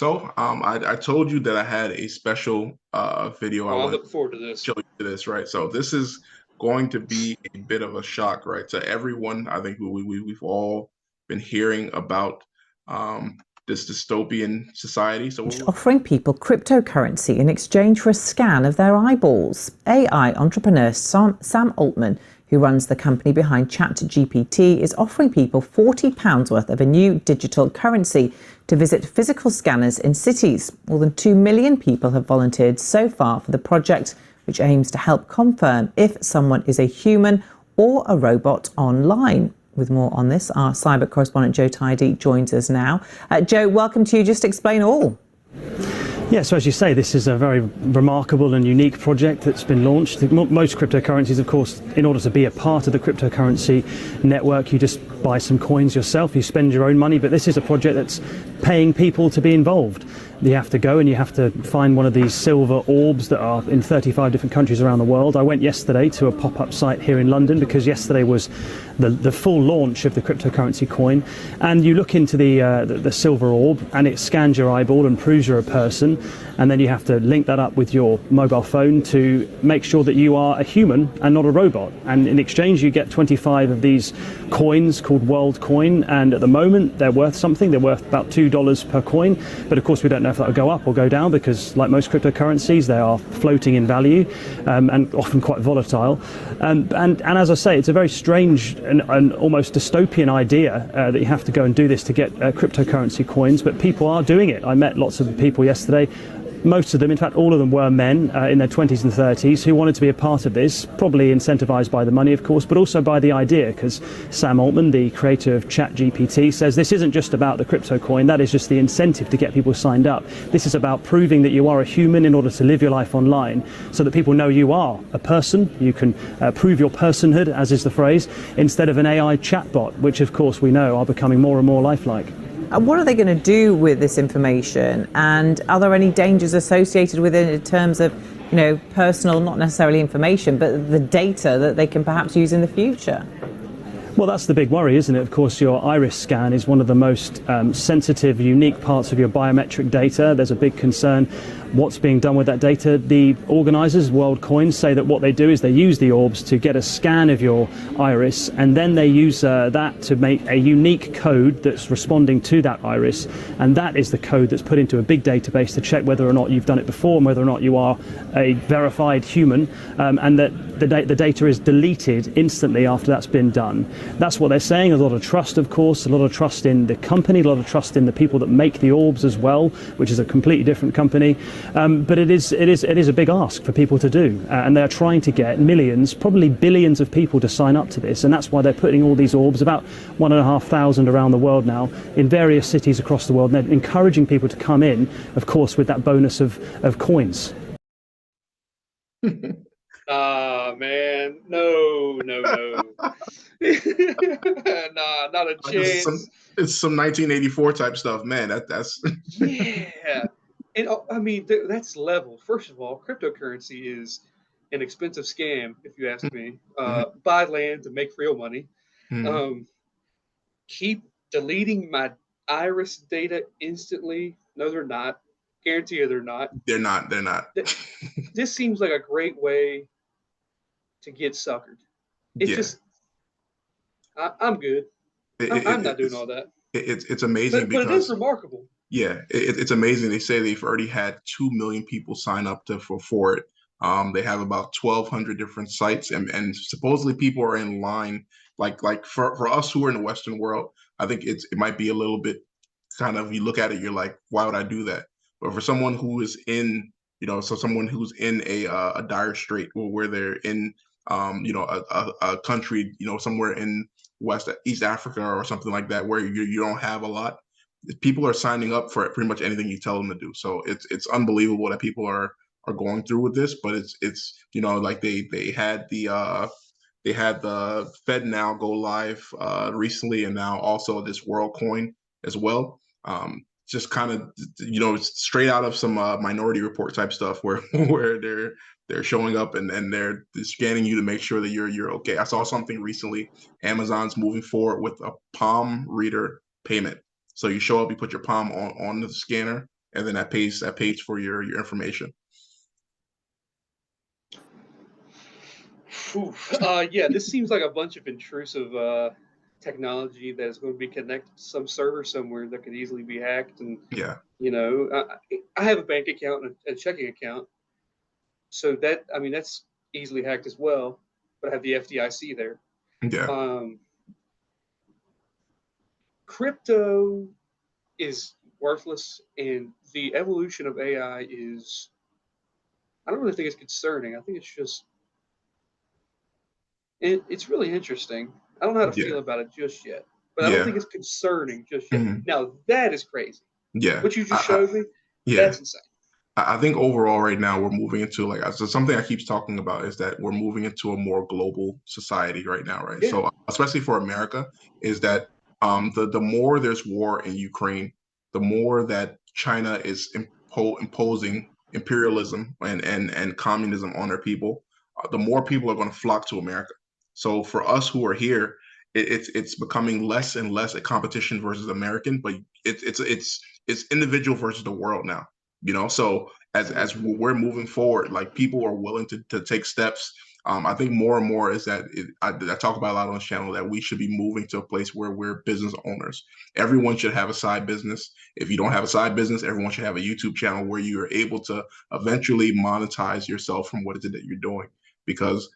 I told you that I had a special video I Oh, I'm wanted looking to forward to this. show you this, right? So this is going to be a bit of a shock, right? To everyone, I think we've all been hearing about um, this dystopian society. Offering people cryptocurrency in exchange for a scan of their eyeballs. AI entrepreneur Sam Altman, who runs the company behind ChatGPT, is offering people £40 worth of a new digital currency to visit physical scanners in cities. More than 2 million people have volunteered so far for the project, which aims to help confirm if someone is a human or a robot online. With more on this, our cyber correspondent Joe Tidy joins us now. Joe, welcome to you. Just explain all. Yeah, so as you say, this is a very remarkable and unique project that's been launched. Most cryptocurrencies, of course, in order to be a part of the cryptocurrency network, you just buy some coins yourself, you spend your own money, but this is a project that's paying people to be involved. You have to go and you have to find one of these silver orbs that are in 35 different countries around the world. I went yesterday to a pop-up site here in London because yesterday was the full launch of the cryptocurrency coin, and you look into the silver orb and it scans your eyeball and proves you're a person, and then you have to link that up with your mobile phone to make sure that you are a human and not a robot. And in exchange you get 25 of these coins called World Coin, and at the moment they're worth something. They're worth about $2 per coin, but of course we don't know if that will go up or go down because, like most cryptocurrencies, they are floating in value and often quite volatile. And as I say, it's a very strange and almost dystopian idea that you have to go and do this to get cryptocurrency coins, but people are doing it. I met lots of people yesterday. Most of them, in fact all of them, were men in their 20s and 30s who wanted to be a part of this, probably incentivized by the money, of course, but also by the idea, because Sam Altman, the creator of ChatGPT, says this isn't just about the crypto coin. That is just the incentive to get people signed up. This is about proving that you are a human in order to live your life online, so that people know you are a person. You can prove your personhood, as is the phrase, instead of an AI chatbot, which of course we know are becoming more and more lifelike. What are they going to do with this information, and are there any dangers associated with it in terms of, personal, not necessarily information, but the data that they can perhaps use in the future? Well, that's the big worry, isn't it? Of course, your iris scan is one of the most sensitive, unique parts of your biometric data. There's a big concern what's being done with that data. The organisers, WorldCoin, say that what they do is they use the orbs to get a scan of your iris, and then they use that to make a unique code that's responding to that iris, and that is the code that's put into a big database to check whether or not you've done it before and whether or not you are a verified human, and that the data is deleted instantly after that's been done. That's what they're saying. A lot of trust, of course, a lot of trust in the company, a lot of trust in the people that make the orbs as well, which is a completely different company. But it is a big ask for people to do, and they're trying to get millions, probably billions of people to sign up to this, and that's why they're putting all these orbs, about 1,500 around the world now, in various cities across the world, and they're encouraging people to come in, of course, with that bonus of coins. Man, no, no, no. Nah, not a chance. It's some 1984 type stuff, man. That's Yeah. And I mean, that's level. First of all, cryptocurrency is an expensive scam, if you ask me. Buy land to make real money. Mhm. Um, keep deleting my iris data instantly. No, they're not. Guarantee you they're not. They're not. They're not. This seems like a great way to get suckered. It's Yeah. just, I'm good. I'm not doing all that. It's amazing But it is because remarkable. yeah, it's amazing. They say they've already had 2 million people sign up for it. They have about 1,200 different sites, and supposedly people are in line. Like for us who are in the Western world, I think it might be a little bit kind of, you look at it, you're like, why would I do that? But for someone who is in, so someone who's in a dire strait, where they're in, a country, somewhere in East Africa or something like that, where you don't have a lot, people are signing up for pretty much anything you tell them to do. So it's unbelievable that people are going through with this, but it's like they had the Fed now go live recently, and now also this World Coin as well. Just kind of, straight out of some Minority Report type stuff, where where they're showing up and they're scanning you to make sure that you're okay. I saw something recently. Amazon's moving forward with a palm reader payment. So you show up, you put your palm on the scanner, and then that pays for your information. Yeah, this seems like a bunch of intrusive technology that is going to be connected to some server somewhere that could easily be hacked. And Yeah, I have a bank account and a checking account, so that's easily hacked as well. But I have the FDIC there. yeah, Um, Crypto is worthless, and the evolution of AI is. I don't really think it's concerning. I think it's just it's really interesting. I don't know how to yeah, feel about it just yet, but I don't yeah, think it's concerning just yet. hmm Now that is crazy. yeah. What you just showed me, Yeah. that's insane. I think overall right now we're moving into like so something I keep talking about is that we're moving into a more global society right now, right? Yeah, So especially for America, is that the more there's war in Ukraine, the more that China is imposing imperialism and communism on their people, the more people are going to flock to America. So for us who are here, it's becoming less and less a competition versus American, but it's individual versus the world now. So as we're moving forward, like people are willing to take steps. I think more and more is that I talk about a lot on this channel that we should be moving to a place where we're business owners. Everyone should have a side business. If you don't have a side business, everyone should have a YouTube channel where you are able to eventually monetize yourself from what is it that you're doing. Because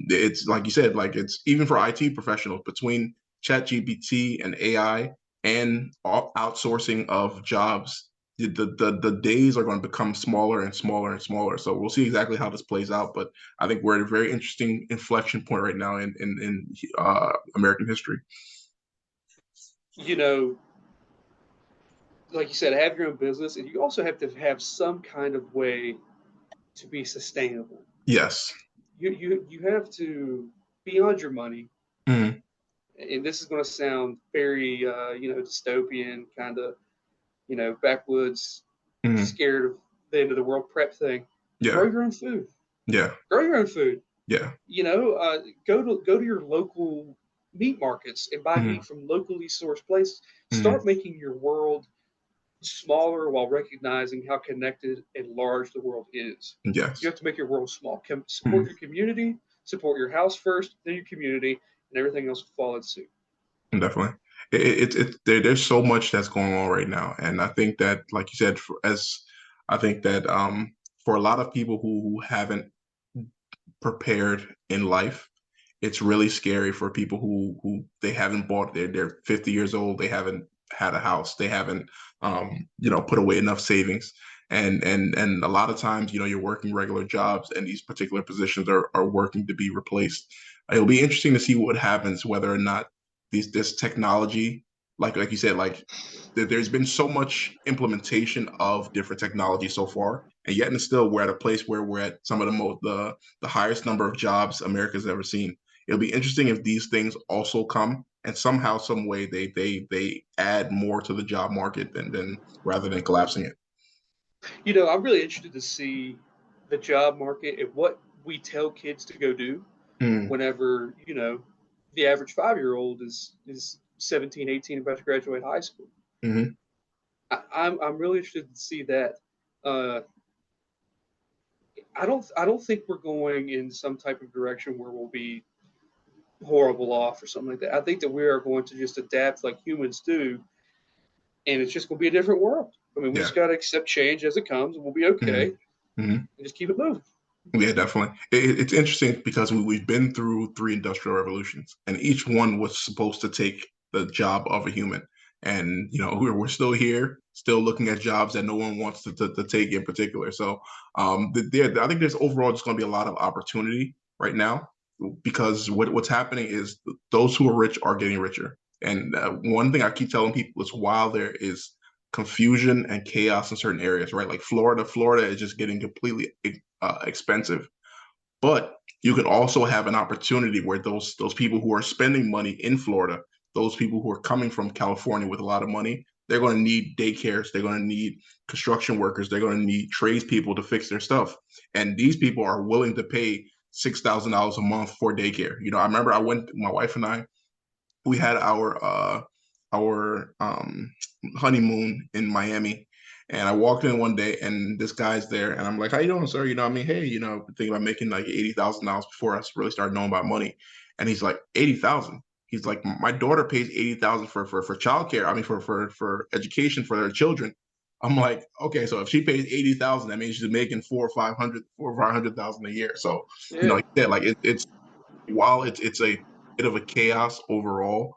it's like you said, like it's even for IT professionals between ChatGPT and AI and outsourcing of jobs, the days are going to become smaller and smaller and smaller. So we'll see exactly how this plays out. But I think we're at a very interesting inflection point right now in American history. you know, like you said, have your own business, and you also have to have some kind of way to be sustainable. Yes. You have to beyond your money, Hmm. and this is going to sound very dystopian, kind of backwoods, Hmm. scared of the end of the world prep thing. Yeah. Grow your own food. Yeah. Grow your own food. Yeah. Go to your local meat markets and buy Hmm. meat from locally sourced places. Hmm. Start making your world smaller while recognizing how connected and large the world is. You Yes. have to make your world small. Support Hmm. your community, support your house first, then your community, and everything else will fall in suit. Definitely. There's so much that's going on right now, and I think that, like you said, I think that for a lot of people who haven't prepared in life, it's really scary for people who they haven't bought. They're 50 years old. They haven't had a house. They haven't put away enough savings. And a lot of times, you're working regular jobs, and these particular positions are working to be replaced. It'll be interesting to see what happens, whether or not this technology, like you said, like there's been so much implementation of different technology so far, and yet and still we're at a place where we're at some of the highest number of jobs America's ever seen. It'll be interesting if these things also come and somehow, some way they add more to the job market than rather than collapsing it. I'm really interested to see the job market and what we tell kids to go do Mm, whenever, the average 5-year-old is 17, 18, about to graduate high school. hmm I'm really interested to see that. Uh, I don't think we're going in some type of direction where we'll be horrible off or something like that. I think that we are going to just adapt like humans do, and it's just going to be a different world. I mean, we Yeah. just got to accept change as it comes, and we'll be hmm okay, hmm and just keep it moving. Yeah, definitely. It's interesting because we've been through three industrial revolutions, and each one was supposed to take the job of a human. And we're still here, still looking at jobs that no one wants to take in particular. So I think there's overall just going to be a lot of opportunity right now because what's happening is those who are rich are getting richer. And one thing I keep telling people is while there is confusion and chaos in certain areas, right? Like Florida is just getting completely expensive. But you can also have an opportunity where those people who are spending money in Florida, those people who are coming from California with a lot of money, they're going to need daycares, they're going to need construction workers, they're going to need tradespeople to fix their stuff, and these people are willing to pay $6,000 a month for daycare. I remember my wife and I, we had our honeymoon in Miami, And I walked in one day and this guy's there and I'm like, how you doing, sir? I mean, hey, thinking about making like $80,000 before I really started knowing about money. And he's like, 80,000. He's like, my daughter pays 80,000 for childcare. I mean, for education for their children. I'm like, okay, so if she pays 80,000, that means she's making 400,000 a year. So, Yeah. like that, like it's while it's a bit of a chaos overall,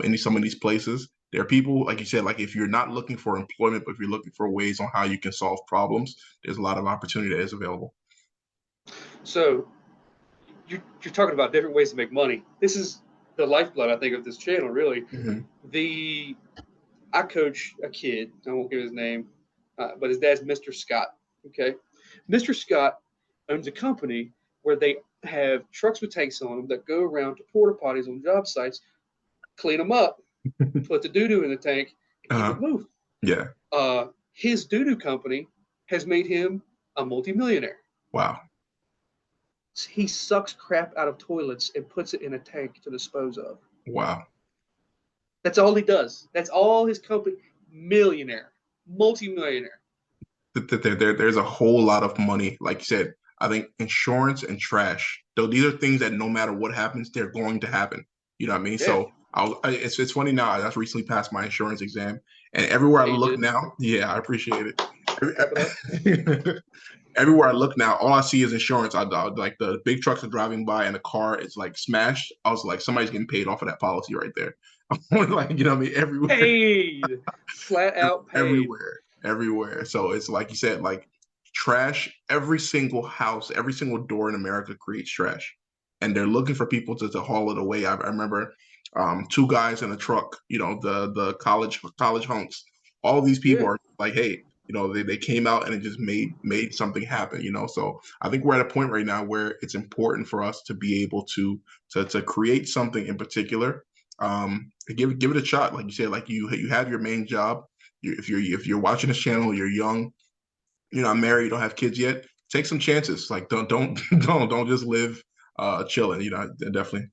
in some of these places, there are people, like you said, like if you're not looking for employment, but if you're looking for ways on how you can solve problems, there's a lot of opportunity that is available. So you're talking about different ways to make money. This is the lifeblood, I think, of this channel. Really, Hmm. I coach a kid. I won't give his name, but his dad's Mr. Scott. Okay, Mr. Scott owns a company where they have trucks with tanks on them that go around to porta potties on job sites, clean them up, put the doo doo in the tank, and keep Uh-huh. it moving. Yeah. His doo doo company has made him a multimillionaire. Wow. He sucks crap out of toilets and puts it in a tank to dispose of. Wow. That's all he does. That's all his company. Millionaire, multimillionaire. There's a whole lot of money. Like you said, I think insurance and trash, though these are things that no matter what happens, they're going to happen. You know what I mean? Yeah, So it's funny now. I just recently passed my insurance exam, and everywhere I yeah, he look did. now, yeah, I appreciate Wrap it up. it. Everywhere I look now, all I see is insurance. Like the big trucks are driving by and the car is like smashed. I was like, somebody's getting paid off of that policy right there. I'm like, you know what I mean? Everywhere. Paid, flat out paid. Everywhere. So it's like you said, like trash. Every single house, every single door in America creates trash, and they're looking for people to haul it away. I remember two guys in a truck. The college hunks. All these people Yeah. are like, hey, they came out and it just made something happen. So I think we're at a point right now where it's important for us to be able to create something in particular. Give it a shot. Like you said, like you have your main job. If you're watching this channel, you're young, you're not married, you don't have kids yet, take some chances. Like don't don't just live chilling. Definitely